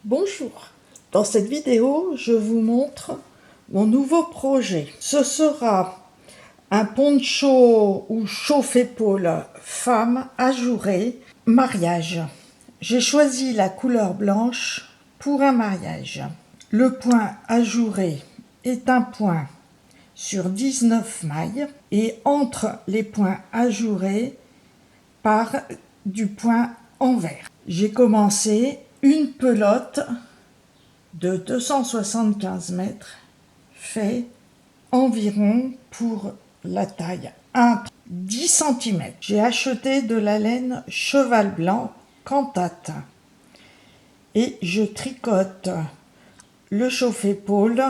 Bonjour, dans cette vidéo je vous montre mon nouveau projet. Ce sera un poncho ou chauffe-épaule femme ajouré mariage. J'ai choisi la couleur blanche pour un mariage. Le point ajouré est un point sur 19 mailles et entre les points ajourés part du point envers. J'ai commencé une pelote de 275 mètres fait environ pour la taille 10 cm. J'ai acheté de la laine cheval blanc Cantate et je tricote le chauffe-épaule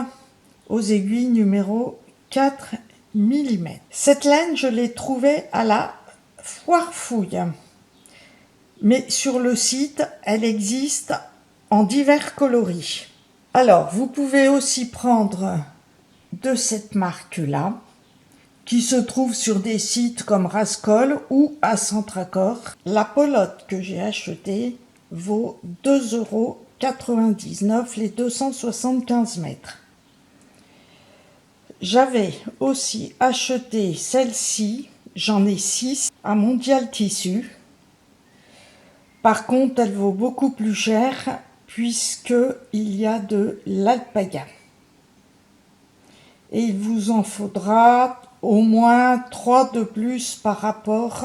aux aiguilles numéro 4 mm. Cette laine, je l'ai trouvée à la Foire Fouille. Mais sur le site, elle existe en divers coloris. Alors, vous pouvez aussi prendre de cette marque-là, qui se trouve sur des sites comme Rascol ou à Centracor. La pelote que j'ai achetée vaut 2,99 € les 275 mètres. J'avais aussi acheté celle-ci, j'en ai 6, à Mondial Tissu. Par contre, elle vaut beaucoup plus cher puisqu'il y a de l'alpaga. Et il vous en faudra au moins 3 de plus par rapport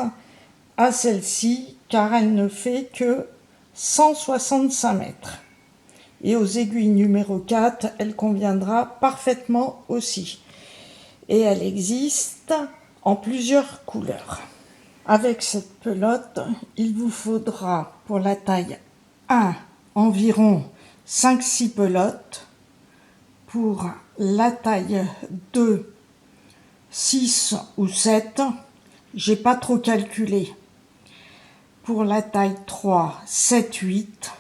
à celle-ci, car elle ne fait que 165 mètres. Et aux aiguilles numéro 4, elle conviendra parfaitement aussi. Et elle existe en plusieurs couleurs. Avec cette pelote, il vous faudra pour la taille 1 environ 5-6 pelotes, pour la taille 2, 6 ou 7, j'ai pas trop calculé. Pour la taille 3, 7, 8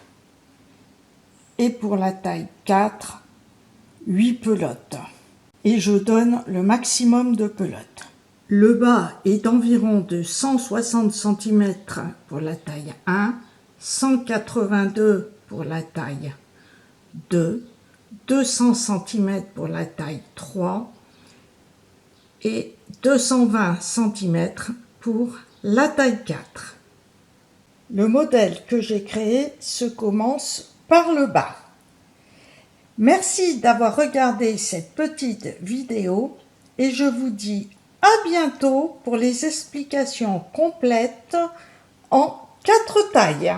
et pour la taille 4, 8 pelotes. Et je donne le maximum de pelotes. Le bas est d'environ de 160 cm pour la taille 1, 182 pour la taille 2, 200 cm pour la taille 3 et 220 cm pour la taille 4. Le modèle que j'ai créé se commence par le bas. Merci d'avoir regardé cette petite vidéo et je vous dis à bientôt pour les explications complètes en 4 tailles.